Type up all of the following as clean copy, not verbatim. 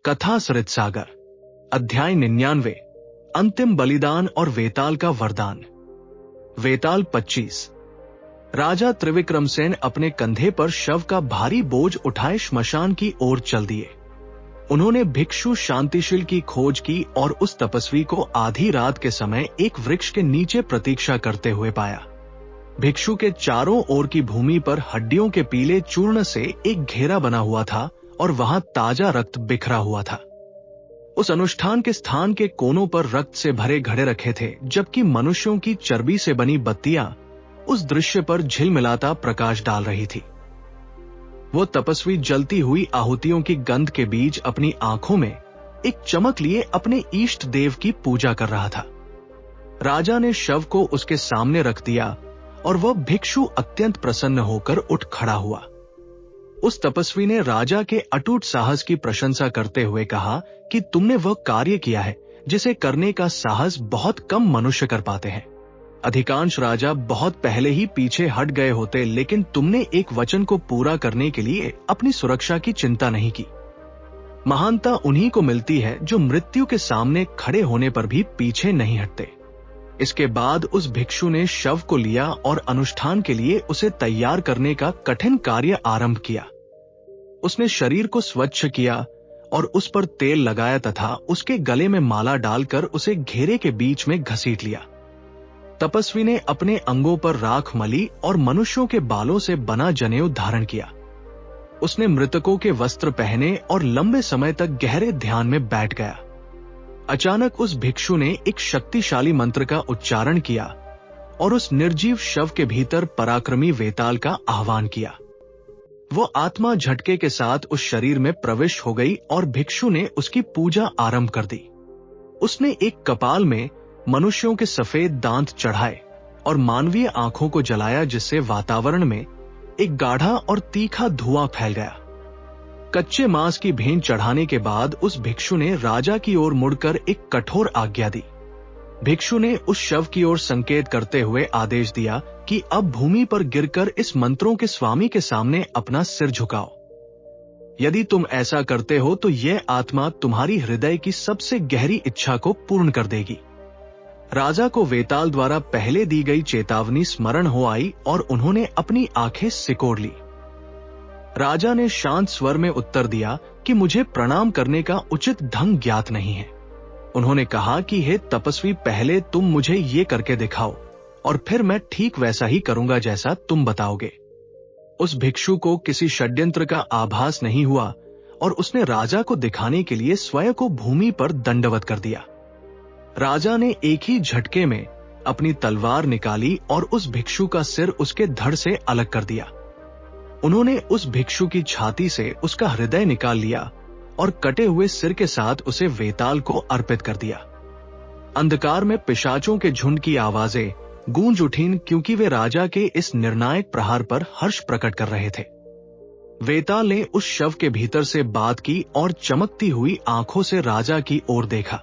कथा सरितसागर, अध्याय 99, अंतिम बलिदान और वेताल का वरदान। वेताल 25। राजा त्रिविक्रमसेन अपने कंधे पर शव का भारी बोझ उठाए श्मशान की ओर चल दिए। उन्होंने भिक्षु शांतिशील की खोज की और उस तपस्वी को आधी रात के समय एक वृक्ष के नीचे प्रतीक्षा करते हुए पाया। भिक्षु के चारों ओर की भूमि पर हड्डियों के पीले चूर्ण से एक घेरा बना हुआ था और वहां ताजा रक्त बिखरा हुआ था। उस अनुष्ठान के स्थान के कोनों पर रक्त से भरे घड़े रखे थे, जबकि मनुष्यों की चर्बी से बनी बत्तियां उस दृश्य पर झिलमिलाता प्रकाश डाल रही थी। वो तपस्वी जलती हुई आहुतियों की गंध के बीच अपनी आंखों में एक चमक लिए अपने इष्ट देव की पूजा कर रहा था। राजा ने शव को उसके सामने रख दिया और वह भिक्षु अत्यंत प्रसन्न होकर उठ खड़ा हुआ। उस तपस्वी ने राजा के अटूट साहस की प्रशंसा करते हुए कहा कि तुमने वह कार्य किया है जिसे करने का साहस बहुत कम मनुष्य कर पाते हैं। अधिकांश राजा बहुत पहले ही पीछे हट गए होते, लेकिन तुमने एक वचन को पूरा करने के लिए अपनी सुरक्षा की चिंता नहीं की। महानता उन्हीं को मिलती है जो मृत्यु के सामने खड़े होने पर भी पीछे नहीं हटते। इसके बाद उस भिक्षु ने शव को लिया और अनुष्ठान के लिए उसे तैयार करने का कठिन कार्य आरंभ किया। उसने शरीर को स्वच्छ किया और उस पर तेल लगाया तथा उसके गले में माला डालकर उसे घेरे के बीच में घसीट लिया। तपस्वी ने अपने अंगों पर राख मली और मनुष्यों के बालों से बना जनेऊ धारण किया। उसने मृतकों के वस्त्र पहने और लंबे समय तक गहरे ध्यान में बैठ गया। अचानक उस भिक्षु ने एक शक्तिशाली मंत्र का उच्चारण किया और उस निर्जीव शव के भीतर पराक्रमी वेताल का आह्वान किया। वो आत्मा झटके के साथ उस शरीर में प्रविष्ट हो गई और भिक्षु ने उसकी पूजा आरंभ कर दी। उसने एक कपाल में मनुष्यों के सफेद दांत चढ़ाए और मानवीय आंखों को जलाया, जिससे वातावरण में एक गाढ़ा और तीखा धुआं फैल गया। कच्चे मांस की भेंट चढ़ाने के बाद उस भिक्षु ने राजा की ओर मुड़कर एक कठोर आज्ञा दी। भिक्षु ने उस शव की ओर संकेत करते हुए आदेश दिया कि अब भूमि पर गिरकर इस मंत्रों के स्वामी के सामने अपना सिर झुकाओ। यदि तुम ऐसा करते हो तो यह आत्मा तुम्हारी हृदय की सबसे गहरी इच्छा को पूर्ण कर देगी। राजा को वेताल द्वारा पहले दी गई चेतावनी स्मरण हो आई और उन्होंने अपनी आंखें सिकोड़ ली। राजा ने शांत स्वर में उत्तर दिया कि मुझे प्रणाम करने का उचित ढंग ज्ञात नहीं है। उन्होंने कहा कि हे तपस्वी, पहले तुम मुझे ये करके दिखाओ और फिर मैं ठीक वैसा ही करूंगा जैसा तुम बताओगे। उस भिक्षु को किसी षड्यंत्र का आभास नहीं हुआ और उसने राजा को दिखाने के लिए स्वयं को भूमि पर दंडवत कर दिया। राजा ने एक ही झटके में अपनी तलवार निकाली और उस भिक्षु का सिर उसके धड़ से अलग कर दिया। उन्होंने उस भिक्षु की छाती से उसका हृदय निकाल लिया और कटे हुए सिर के साथ उसे वेताल को अर्पित कर दिया। अंधकार में पिशाचों के झुंड की आवाजें गूंज उठीं, क्योंकि वे राजा के इस निर्णायक प्रहार पर हर्ष प्रकट कर रहे थे। वेताल ने उस शव के भीतर से बात की और चमकती हुई आंखों से राजा की ओर देखा।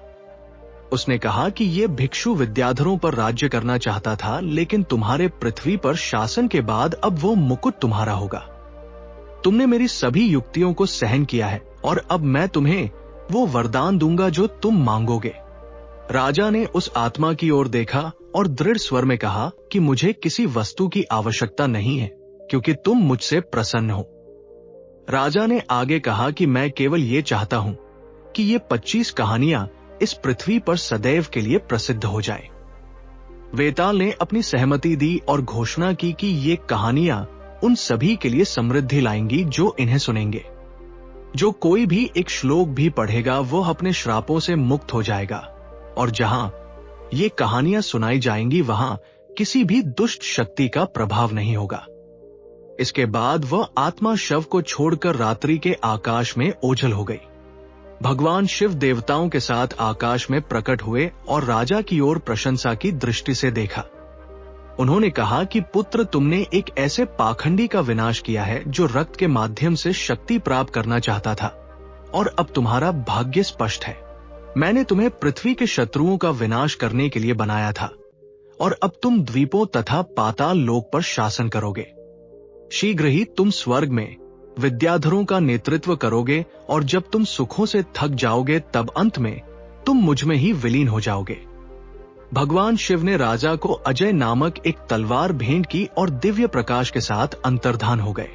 उसने कहा कि यह भिक्षु विद्याधरों पर राज्य करना चाहता था, लेकिन तुम्हारे पृथ्वी पर शासन के बाद अब वो मुकुट तुम्हारा होगा। तुमने मेरी सभी युक्तियों को सहन किया है और अब मैं तुम्हें वो वरदान दूंगा जो तुम मांगोगे। राजा ने उस आत्मा की ओर देखा और दृढ़ स्वर में कहा कि मुझे किसी वस्तु की आवश्यकता नहीं है, क्योंकि तुम मुझसे प्रसन्न हो। राजा ने आगे कहा कि मैं केवल ये चाहता हूं कि ये 25 कहानियां इस पृथ्वी पर सदैव के लिए प्रसिद्ध हो जाए। वेताल ने अपनी सहमति दी और घोषणा की कि ये कहानियां उन सभी के लिए समृद्धि लाएंगी जो इन्हें सुनेंगे। जो कोई भी एक श्लोक भी पढ़ेगा वो अपने श्रापों से मुक्त हो जाएगा, और जहां ये कहानियां सुनाई जाएंगी वहां किसी भी दुष्ट शक्ति का प्रभाव नहीं होगा। इसके बाद वह आत्मा शव को छोड़कर रात्रि के आकाश में ओझल हो गई। भगवान शिव देवताओं के साथ आकाश में प्रकट हुए और राजा की ओर प्रशंसा की दृष्टि से देखा। उन्होंने कहा कि पुत्र, तुमने एक ऐसे पाखंडी का विनाश किया है जो रक्त के माध्यम से शक्ति प्राप्त करना चाहता था, और अब तुम्हारा भाग्य स्पष्ट है। मैंने तुम्हें पृथ्वी के शत्रुओं का विनाश करने के लिए बनाया था, और अब तुम द्वीपों तथा पाताल लोक पर शासन करोगे। शीघ्र ही तुम स्वर्ग में विद्याधरों का नेतृत्व करोगे और जब तुम सुखों से थक जाओगे तब अंत में तुम मुझ में ही विलीन हो जाओगे। भगवान शिव ने राजा को अजय नामक एक तलवार भेंट की और दिव्य प्रकाश के साथ अंतर्धान हो गए।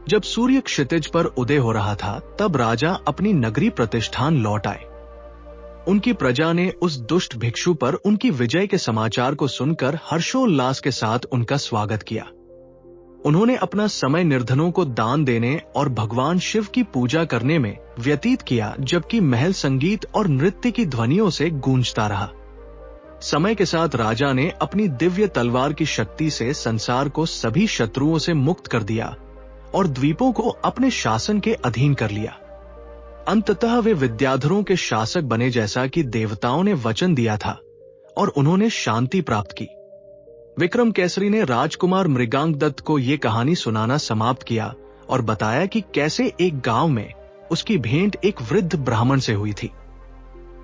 जब सूर्य क्षितिज पर उदय हो रहा था तब राजा अपनी नगरी प्रतिष्ठान लौट आए। उनकी प्रजा ने उस दुष्ट भिक्षु पर उनकी विजय के समाचार को सुनकर हर्षोल्लास के साथ उनका स्वागत किया। उन्होंने अपना समय निर्धनों को दान देने और भगवान शिव की पूजा करने में व्यतीत किया, जबकि महल संगीत और नृत्य की ध्वनियों से गूंजता रहा। समय के साथ राजा ने अपनी दिव्य तलवार की शक्ति से संसार को सभी शत्रुओं से मुक्त कर दिया और द्वीपों को अपने शासन के अधीन कर लिया। अंततः वे विद्याधरों के शासक बने, जैसा कि देवताओं ने वचन दिया था, और उन्होंने शांति प्राप्त की। विक्रम केसरी ने राजकुमार मृगांक को ये कहानी सुनाना समाप्त किया और बताया कि कैसे एक गांव में उसकी भेंट एक वृद्ध ब्राह्मण से हुई थी।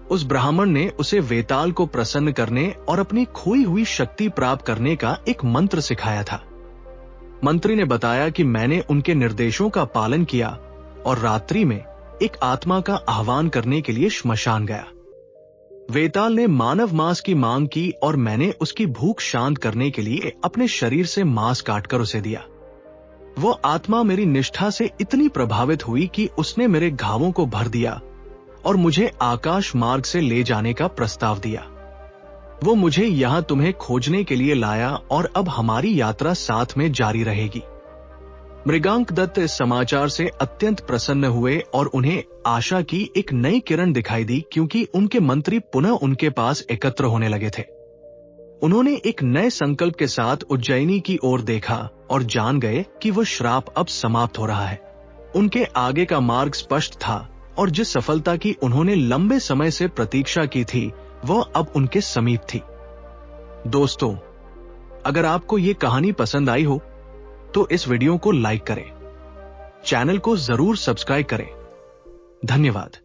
उस ब्राह्मण ने उसे वेताल को प्रसन्न करने और अपनी खोई हुई शक्ति प्राप्त करने का एक मंत्र सिखाया था। मंत्री ने बताया कि मैंने उनके निर्देशों का पालन किया और रात्रि में एक आत्मा का आह्वान करने के लिए श्मशान गया। वेताल ने मानव मांस की मांग की और मैंने उसकी भूख शांत करने के लिए अपने शरीर से मांस काटकर उसे दिया। वो आत्मा मेरी निष्ठा से इतनी प्रभावित हुई कि उसने मेरे घावों को भर दिया और मुझे आकाश मार्ग से ले जाने का प्रस्ताव दिया। वो मुझे यहां तुम्हें खोजने के लिए लाया और अब हमारी यात्रा साथ में जारी रहेगी। मृगांक दत्त इस समाचार से अत्यंत प्रसन्न हुए और उन्हें आशा की एक नई किरण दिखाई दी, क्योंकि उनके मंत्री पुनः उनके पास एकत्र होने लगे थे। उन्होंने एक नए संकल्प के साथ उज्जैनी की ओर देखा और जान गए कि वह श्राप अब समाप्त हो रहा है। उनके आगे का मार्ग स्पष्ट था और जिस सफलता की उन्होंने लंबे समय से प्रतीक्षा की थी वह अब उनके समीप थी। दोस्तों, अगर आपको ये कहानी पसंद आई हो तो इस वीडियो को लाइक करें, चैनल को जरूर सब्सक्राइब करें। धन्यवाद।